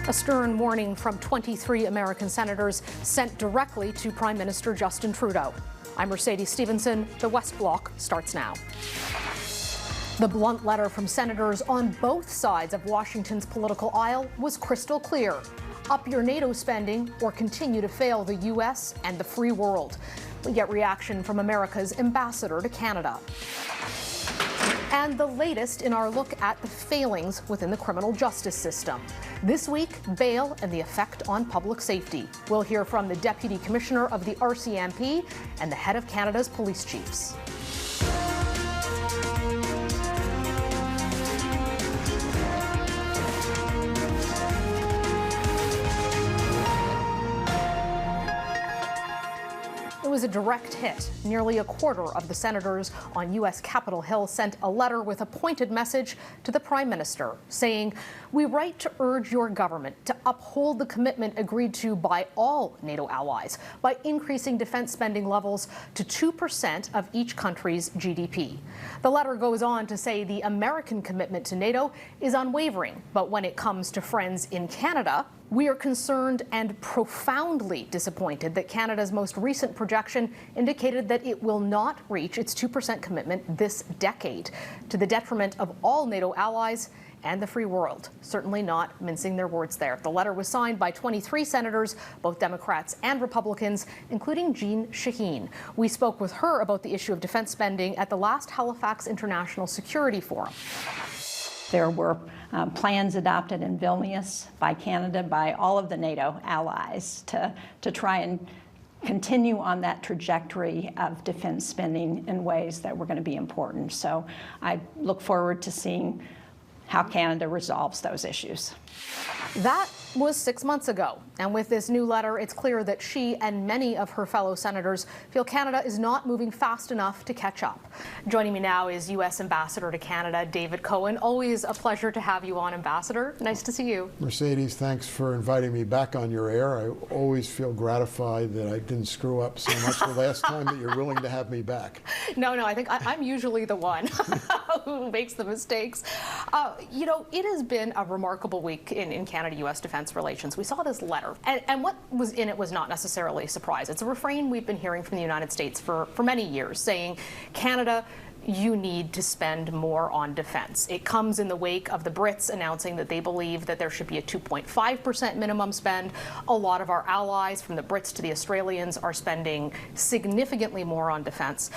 A stern warning from 23 American senators sent directly to Prime Minister Justin Trudeau. I'm Mercedes Stephenson. The West Block starts now. The blunt letter from senators on both sides of Washington's political aisle was crystal clear. Up your NATO spending or continue to fail the U.S. and the free world. We get reaction from America's ambassador to Canada. And the latest in our look at the failings within the criminal justice system. This week, bail and the effect on public safety. We'll hear from the Deputy Commissioner of the RCMP and the head of Canada's police chiefs. It was a direct hit. Nearly a quarter of the senators on U.S. Capitol Hill sent a letter with a pointed message to the Prime Minister, saying, "We write to urge your government to uphold the commitment agreed to by all NATO allies by increasing defense spending levels to 2% of each country's GDP. The letter goes on to say the American commitment to NATO is unwavering, but when it comes to friends in Canada, we are concerned and profoundly disappointed that Canada's most recent projection indicated that it will not reach its 2% commitment this decade, to the detriment of all NATO allies and the free world." Certainly not mincing their words there. The letter was signed by 23 senators, both Democrats and Republicans, including Jean Shaheen. We spoke with her about the issue of defense spending at the last Halifax International Security Forum. There were plans adopted in Vilnius by Canada, by all of the NATO allies, to try and continue on that trajectory of defense spending in ways that were going to be important. So I look forward to seeing how Canada resolves those issues. That was 6 months ago. And with this new letter, it's clear that she and many of her fellow senators feel Canada is not moving fast enough to catch up. Joining me now is U.S. Ambassador to Canada, David Cohen. Always a pleasure to have you on, Ambassador. Nice to see you. Mercedes, thanks for inviting me back on your air. I always feel gratified that I didn't screw up so much the last time that you're willing to have me back. No, I think I'm usually the one who makes the mistakes. You know, it has been a remarkable week in Canada-U.S. defense relations. We saw this letter, and what was in it was not necessarily a surprise. It's a refrain we've been hearing from the United States for many years, saying, Canada, you need to spend more on defense. It comes in the wake of the Brits announcing that they believe that there should be a 2.5% minimum spend. A lot of our allies, from the Brits to the Australians, are spending significantly more on defense.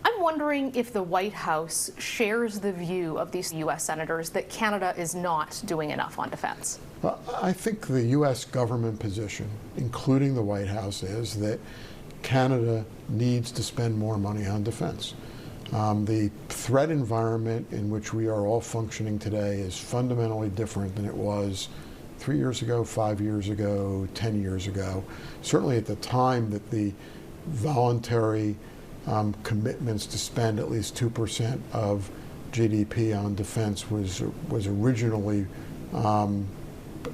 I'm wondering if the White House shares the view of these U.S. senators that Canada is not doing enough on defense. Well, I think the U.S. government position, including the White House, is that Canada needs to spend more money on defense. The threat environment in which we are all functioning today is fundamentally different than it was 3 years ago, 5 years ago, 10 years ago. Certainly at the time that the voluntary commitments to spend at least 2% of GDP on defense was originally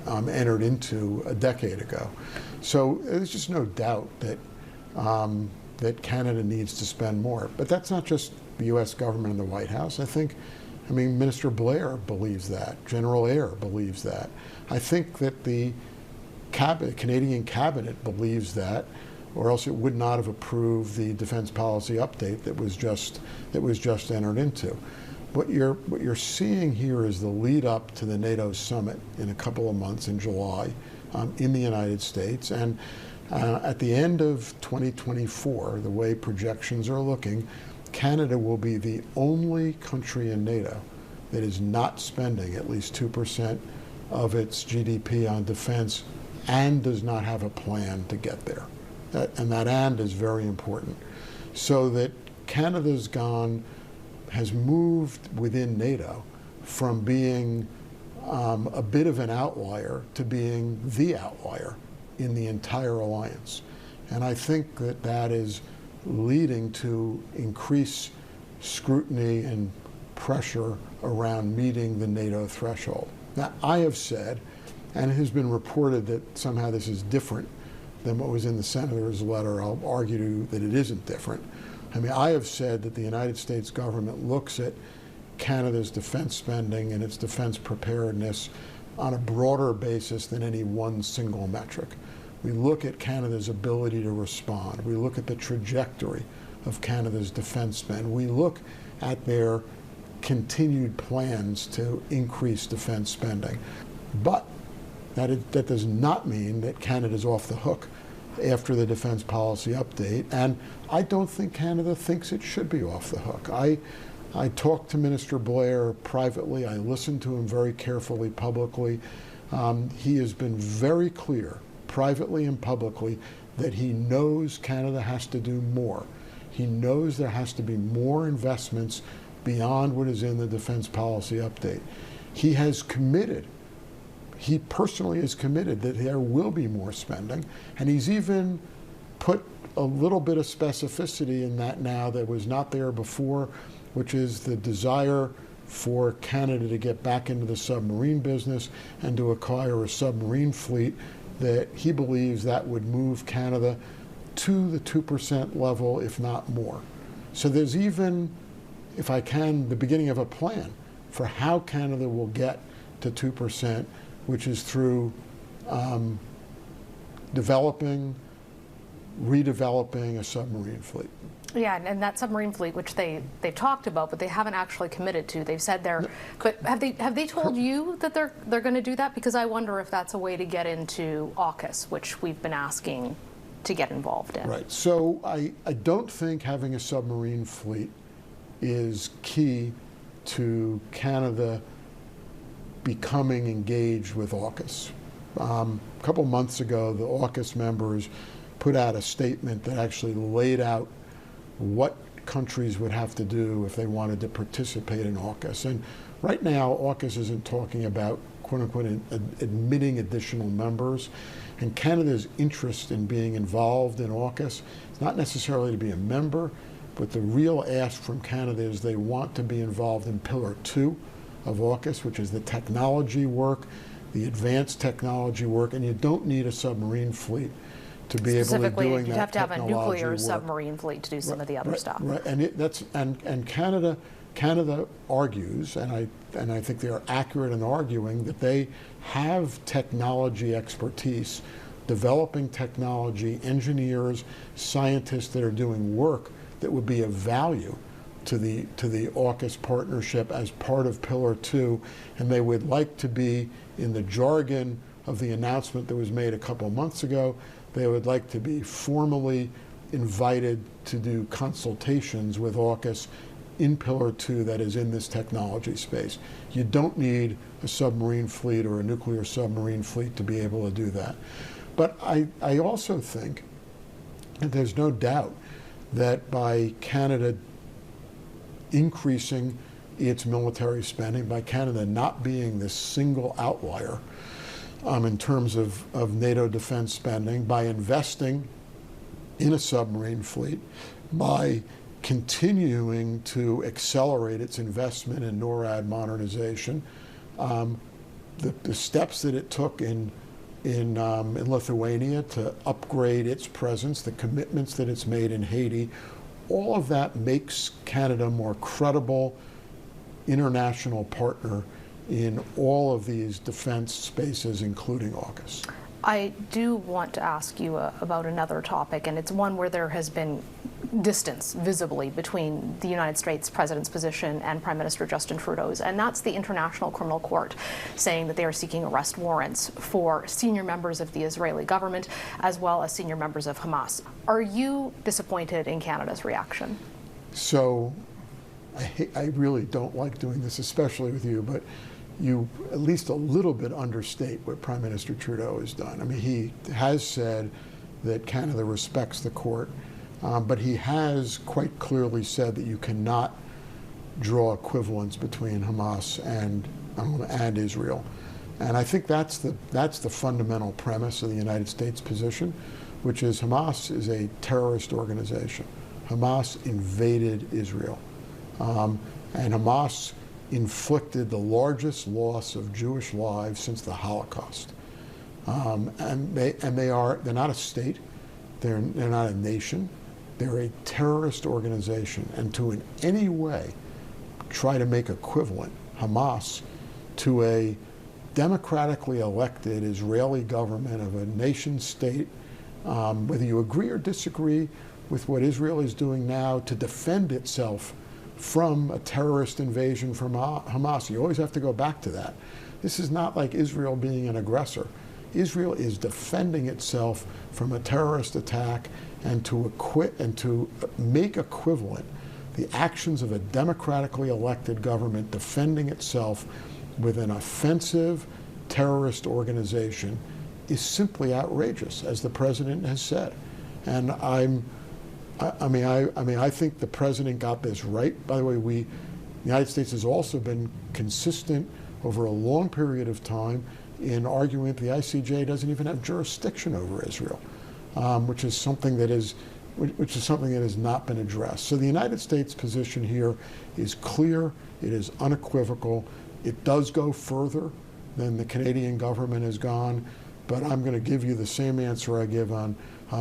entered into a decade ago. So there's just no doubt that that Canada needs to spend more. But that's not just the U.S. government and the White House. I mean, Minister Blair believes that. General Eyre believes that. I think that the Canadian cabinet believes that, or else it would not have approved the defense policy update that was just entered into. What you're seeing here is the lead up to the NATO Summit in a couple of months in July in the United States, and at the end of 2024, the way projections are looking, Canada will be the only country in NATO that is not spending at least 2% of its GDP on defense and does not have a plan to get there. And that "and" is very important. So that Canada's has moved within NATO from being a bit of an outlier to being the outlier in the entire alliance. And I think that that is leading to increased scrutiny and pressure around meeting the NATO threshold. Now, I have said, and it has been reported that somehow this is different than what was in the senator's letter. I'll argue that it isn't different. I mean, I have said that the United States government looks at Canada's defense spending and its defense preparedness on a broader basis than any one single metric. We look at Canada's ability to respond. We look at the trajectory of Canada's defense spend. We look at their continued plans to increase defense spending. But that does not mean that Canada's off the hook after the defense policy update, and I don't think Canada thinks it should be off the hook. I talked to Minister Blair privately. I listened to him very carefully publicly. He has been very clear, privately and publicly, that he knows Canada has to do more. He knows there has to be more investments beyond what is in the defense policy update. He has committed, he personally is committed that there will be more spending, and he's even put a little bit of specificity in that now that was not there before, which is the desire for Canada to get back into the submarine business and to acquire a submarine fleet, that he believes that would move Canada to the 2% level, if not more. So there's even, if I can, the beginning of a plan for how Canada will get to 2%, which is through developing, redeveloping a submarine fleet. Yeah, and that submarine fleet, which they've talked about, but they haven't actually committed to. They've said they're, but have they told you that they're going to do that? Because I wonder if that's a way to get into AUKUS, which we've been asking to get involved in. Right. So I don't think having a submarine fleet is key to Canada becoming engaged with AUKUS. A couple months ago, the AUKUS members put out a statement that actually laid out what countries would have to do if they wanted to participate in AUKUS. And right now, AUKUS isn't talking about, quote unquote, admitting additional members. And Canada's interest in being involved in AUKUS is not necessarily to be a member, but the real ask from Canada is they want to be involved in Pillar 2 of AUKUS, which is the technology work, the advanced technology work, and you don't need a submarine fleet to be able to doing that. Specifically, you'd have to have a nuclear work. Submarine fleet to do some of the other stuff. Right, and Canada argues, and I think they are accurate in arguing that they have technology expertise, developing technology, engineers, scientists that are doing work that would be of value to the AUKUS partnership as part of Pillar 2, and they would like to be, in the jargon of the announcement that was made a couple months ago, they would like to be formally invited to do consultations with AUKUS in Pillar 2 that is in this technology space. You don't need a submarine fleet or a nuclear submarine fleet to be able to do that. But I also think, and there's no doubt, that by Canada increasing its military spending, by Canada not being this single outlier in terms of NATO defense spending, by investing in a submarine fleet, by continuing to accelerate its investment in NORAD modernization, the steps that it took in Lithuania to upgrade its presence, the commitments that it's made in Haiti, all of that makes Canada a more credible international partner in all of these defense spaces, including AUKUS. I do want to ask you about another topic, and it's one where there has been distance visibly between the United States President's position and Prime Minister Justin Trudeau's, and that's the International Criminal Court saying that they are seeking arrest warrants for senior members of the Israeli government as well as senior members of Hamas. Are you disappointed in Canada's reaction? So I really don't like doing this, especially with you, but you at least a little bit understate what Prime Minister Trudeau has done. I mean, he has said that Canada respects the court, but he has quite clearly said that you cannot draw equivalence between Hamas and Israel. And I think that's the fundamental premise of the United States position, which is Hamas is a terrorist organization. Hamas invaded Israel. And Hamas inflicted the largest loss of Jewish lives since the Holocaust. And they're not a state, they're not a nation, they're a terrorist organization. And to in any way try to make equivalent Hamas to a democratically elected Israeli government of a nation state, whether you agree or disagree with what Israel is doing now to defend itself from a terrorist invasion from Hamas. You always have to go back to that. This is not like Israel being an aggressor. Israel is defending itself from a terrorist attack, and to make equivalent the actions of a democratically elected government defending itself with an offensive terrorist organization is simply outrageous, as the president has said. And I think the president got this right. By the way, the United States has also been consistent over a long period of time in arguing that the ICJ doesn't even have jurisdiction over Israel, which is something that has not been addressed. So the United States position here is clear. It is unequivocal. It does go further than the Canadian government has gone, but I'm going to give you the same answer I give on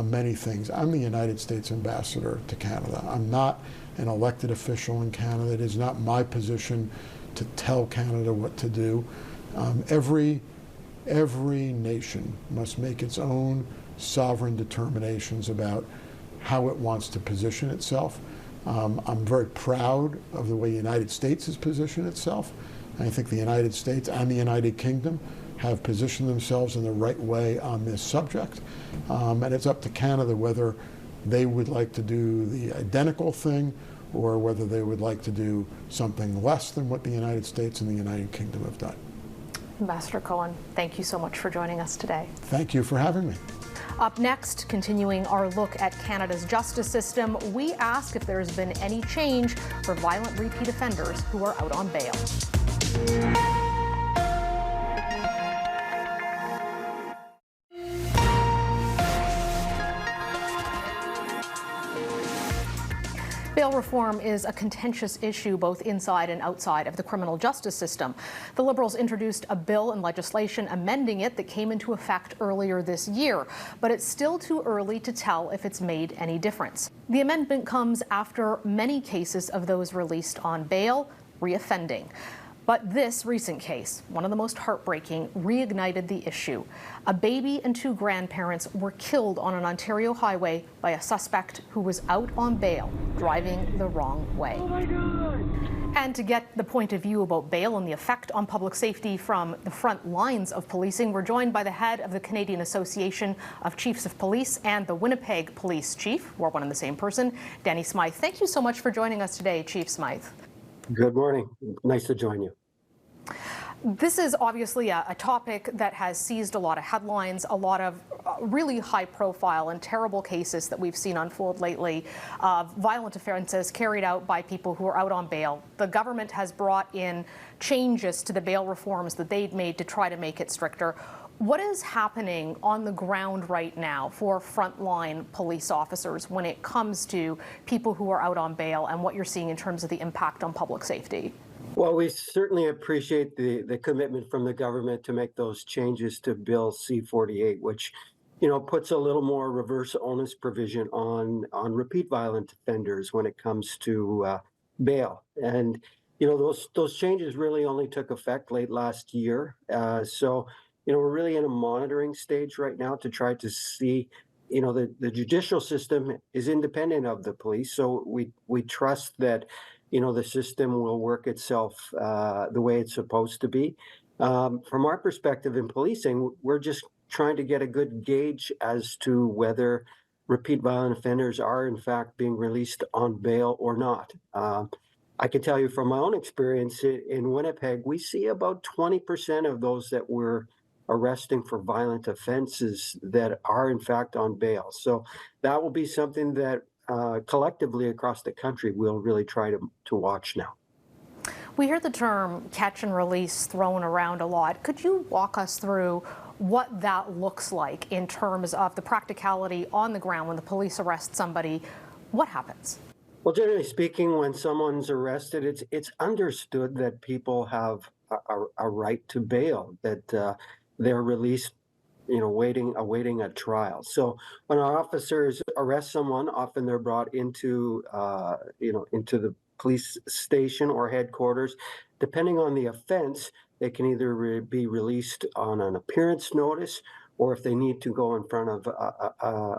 many things. I'm the United States ambassador to Canada. I'm not an elected official in Canada. It is not my position to tell Canada what to do. Every nation must make its own sovereign determinations about how it wants to position itself. I'm very proud of the way the United States has positioned itself. And I think the United States and the United Kingdom have positioned themselves in the right way on this subject. And it's up to Canada whether they would like to do the identical thing or whether they would like to do something less than what the United States and the United Kingdom have done. Ambassador Cohen, thank you so much for joining us today. Thank you for having me. Up next, continuing our look at Canada's justice system, we ask if there has been any change for violent repeat offenders who are out on bail. Bail reform is a contentious issue both inside and outside of the criminal justice system. The Liberals introduced a bill and legislation amending it that came into effect earlier this year, but it's still too early to tell if it's made any difference. The amendment comes after many cases of those released on bail reoffending. But this recent case, one of the most heartbreaking, reignited the issue. A baby and two grandparents were killed on an Ontario highway by a suspect who was out on bail, driving the wrong way. Oh my God. And to get the point of view about bail and the effect on public safety from the front lines of policing, we're joined by the head of the Canadian Association of Chiefs of Police and the Winnipeg Police Chief, we're one and the same person, Danny Smyth. Thank you so much for joining us today, Chief Smyth. Good morning. Nice to join you. This is obviously a topic that has seized a lot of headlines, a lot of really high profile and terrible cases that we've seen unfold lately of violent offenses carried out by people who are out on bail. The government has brought in changes to the bail reforms that they'd made to try to make it stricter. What is happening on the ground right now for frontline police officers when it comes to people who are out on bail and what you're seeing in terms of the impact on public safety? Well, we certainly appreciate the commitment from the government to make those changes to Bill C-48, which, puts a little more reverse-onus provision on repeat violent offenders when it comes to bail. And, those changes really only took effect late last year. So, we're really in a monitoring stage right now to try to see, the judicial system is independent of the police. So we trust that the system will work itself the way it's supposed to be. From our perspective in policing, we're just trying to get a good gauge as to whether repeat violent offenders are in fact being released on bail or not. I can tell you from my own experience in Winnipeg, we see about 20% of those that we're arresting for violent offenses that are in fact on bail. So that will be something that collectively across the country, we'll really try to watch now. We hear the term catch and release thrown around a lot. Could you walk us through what that looks like in terms of the practicality on the ground when the police arrest somebody? What happens? Well, generally speaking, when someone's arrested, it's understood that people have a right to bail, that they're released awaiting a trial. So when our officers arrest someone, often they're brought into the police station or headquarters. Depending on the offense, they can either be released on an appearance notice, or if they need to go in front of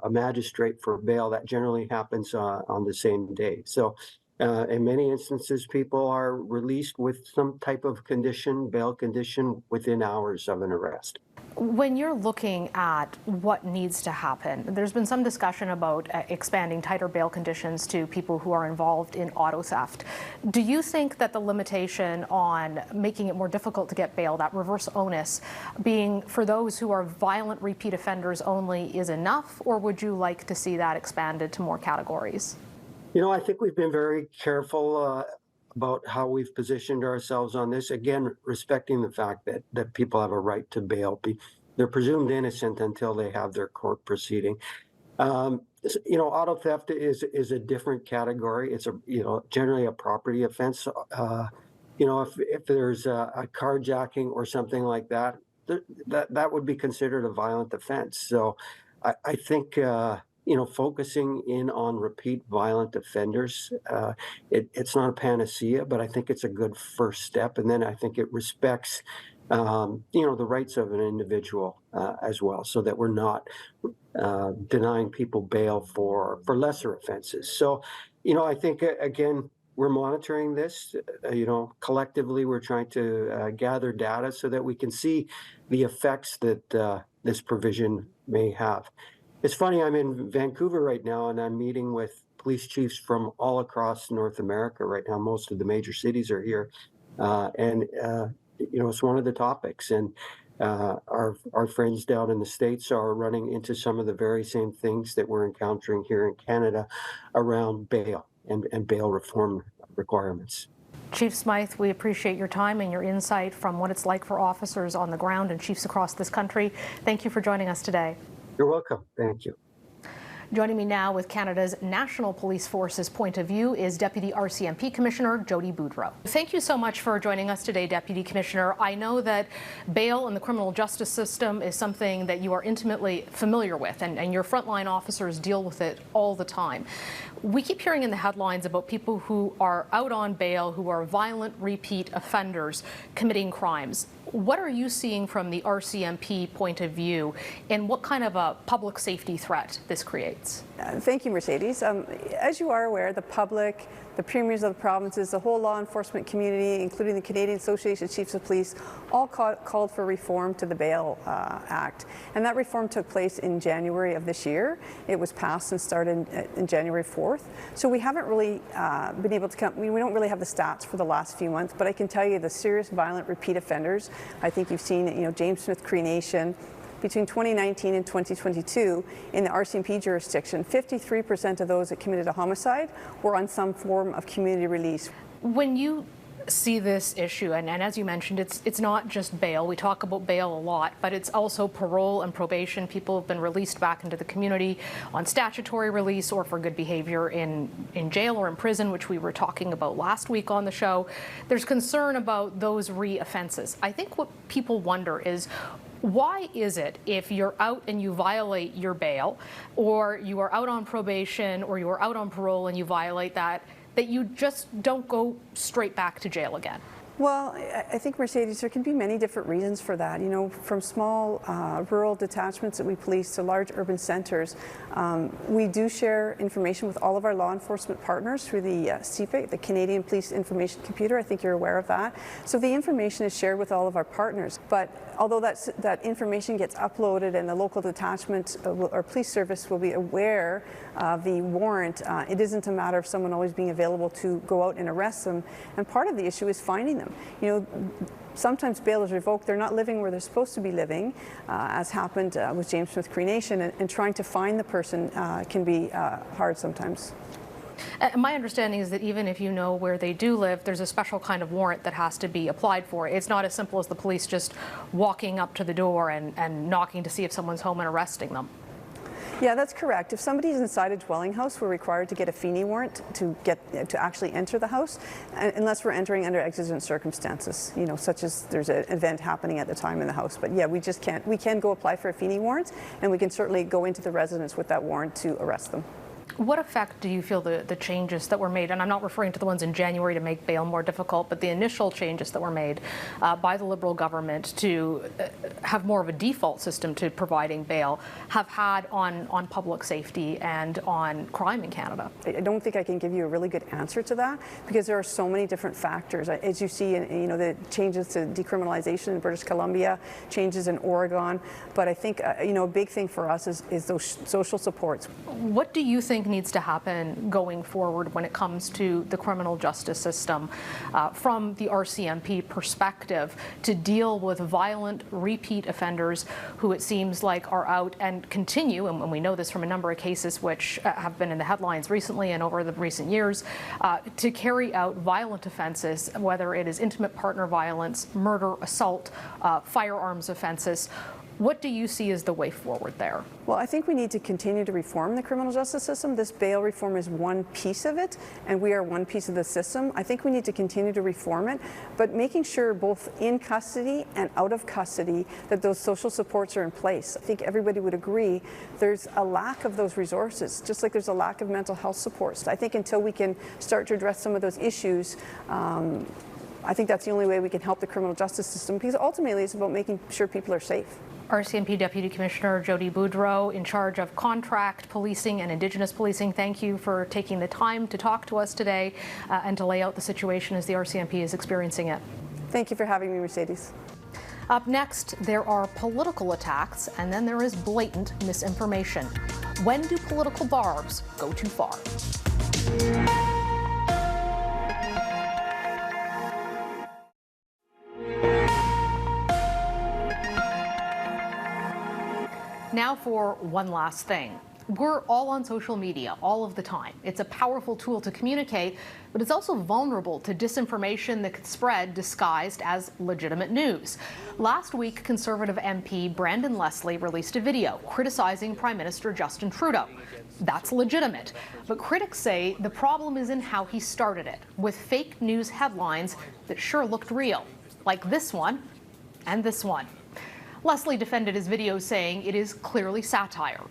a magistrate for bail, that generally happens on the same day. So in many instances, people are released with some type of condition, bail condition, within hours of an arrest. When you're looking at what needs to happen, there's been some discussion about expanding tighter bail conditions to people who are involved in auto theft. Do you think that the limitation on making it more difficult to get bail, that reverse onus, being for those who are violent repeat offenders only, is enough, or would you like to see that expanded to more categories? You know, I think we've been very careful about how we've positioned ourselves on this. Again, respecting the fact that people have a right to bail. They're presumed innocent until they have their court proceeding. You know, auto theft is a different category. It's generally a property offense. You know, if there's a carjacking or something like that, that would be considered a violent offense. So I think you know, focusing in on repeat violent offenders, it's not a panacea, but I think it's a good first step. And then I think it respects, you know, the rights of an individual as well, so that we're not denying people bail for lesser offenses. So, you know, I think, again, we're monitoring this. You know, collectively, we're trying to gather data so that we can see the effects that this provision may have. It's funny, I'm in Vancouver right now, and I'm meeting with police chiefs from all across North America right now. Most of the major cities are here. And you know, it's one of the topics. And our friends down in the States are running into some of the very same things that we're encountering here in Canada around bail and bail reform requirements. Chief Smyth, we appreciate your time and your insight from what it's like for officers on the ground and chiefs across this country. Thank you for joining us today. You're welcome. Thank you. Joining me now with Canada's National Police Force's point of view is Deputy RCMP Commissioner Jodie Boudreau. Thank you so much for joining us today, Deputy Commissioner. I know that bail in the criminal justice system is something that you are intimately familiar with, and your frontline officers deal with it all the time. We keep hearing in the headlines about people who are out on bail, who are violent repeat offenders committing crimes. What are you seeing from the RCMP point of view, and what kind of a public safety threat this creates? Thank you, Mercedes. As you are aware, the public, the premiers of the provinces, the whole law enforcement community, including the Canadian Association of Chiefs of Police, all called for reform to the Bail Act. And that reform took place in January of this year. It was passed and started in January 4th. So we haven't really been able to come, we don't really have the stats for the last few months, but I can tell you the serious violent repeat offenders, I think you've seen, you know, James Smith Cree Nation, between 2019 and 2022, in the RCMP jurisdiction, 53% of those that committed a homicide were on some form of community release. When you see this issue, and as you mentioned, it's not just bail. We talk about bail a lot, but it's also parole and probation. People have been released back into the community on statutory release or for good behavior in jail or in prison, which we were talking about last week on the show. There's concern about those re-offenses. I think what people wonder is, why is it if you're out and you violate your bail, or you are out on probation, or you are out on parole and you violate that you just don't go straight back to jail again? Well, I think, Mercedes, there can be many different reasons for that. You know, from small rural detachments that we police to large urban centres, we do share information with all of our law enforcement partners through the CPIC, the Canadian Police Information Computer. I think you're aware of that. So the information is shared with all of our partners. But although that information gets uploaded and the local detachment or police service will be aware of the warrant, it isn't a matter of someone always being available to go out and arrest them. And part of the issue is finding them. You know, sometimes bail is revoked. They're not living where they're supposed to be living, as happened with James Smith Cree Nation, and trying to find the person can be hard sometimes. My understanding is that even if you know where they do live, there's a special kind of warrant that has to be applied for. It's not as simple as the police just walking up to the door and knocking to see if someone's home and arresting them. Yeah, that's correct. If somebody's inside a dwelling house, we're required to get a Feeney warrant to actually enter the house, unless we're entering under exigent circumstances, you know, such as there's an event happening at the time in the house. But yeah, we just can't. We can go apply for a Feeney warrant, and we can certainly go into the residence with that warrant to arrest them. What effect do you feel the changes that were made, and I'm not referring to the ones in January to make bail more difficult, but the initial changes that were made by the Liberal government to have more of a default system to providing bail have had on public safety and on crime in Canada? I don't think I can give you a really good answer to that because there are so many different factors. As you see, the changes to decriminalization in British Columbia, changes in Oregon, but I think a big thing for us is those social supports. What do you think needs to happen going forward when it comes to the criminal justice system from the RCMP perspective to deal with violent repeat offenders who it seems like are out and continue, and we know this from a number of cases which have been in the headlines recently and over the recent years, to carry out violent offenses, whether it is intimate partner violence, murder, assault, firearms offenses? What do you see as the way forward there? Well, I think we need to continue to reform the criminal justice system. This bail reform is one piece of it, and we are one piece of the system. I think we need to continue to reform it, but making sure both in custody and out of custody that those social supports are in place. I think everybody would agree there's a lack of those resources, just like there's a lack of mental health supports. I think until we can start to address some of those issues, I think that's the only way we can help the criminal justice system, because ultimately it's about making sure people are safe. RCMP Deputy Commissioner Jodie Boudreau, in charge of contract policing and Indigenous policing, thank you for taking the time to talk to us today and to lay out the situation as the RCMP is experiencing it. Thank you for having me, Mercedes. Up next, there are political attacks, and then there is blatant misinformation. When do political barbs go too far? Now for one last thing. We're all on social media all of the time. It's a powerful tool to communicate, but it's also vulnerable to disinformation that could spread disguised as legitimate news. Last week, Conservative MP Brandon Leslie released a video criticizing Prime Minister Justin Trudeau. That's legitimate, but critics say the problem is in how he started it, with fake news headlines that sure looked real, like this one and this one. Leslie defended his video, saying it is clearly satire.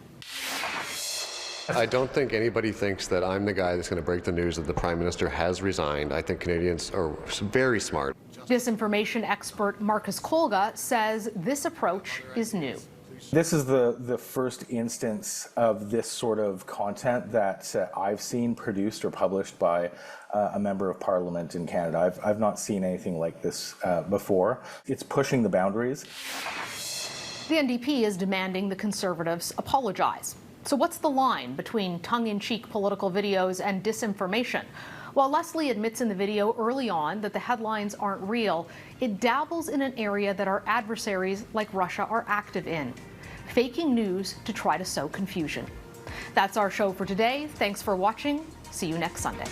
I don't think anybody thinks that I'm the guy that's going to break the news that the Prime Minister has resigned. I think Canadians are very smart. Disinformation expert Marcus Kolga says this approach is new. This is the first instance of this sort of content that I've seen produced or published by a member of Parliament in Canada. I've not seen anything like this before. It's pushing the boundaries. The NDP is demanding the Conservatives apologize. So what's the line between tongue-in-cheek political videos and disinformation? While Leslie admits in the video early on that the headlines aren't real, it dabbles in an area that our adversaries like Russia are active in, faking news to try to sow confusion. That's our show for today. Thanks for watching. See you next Sunday.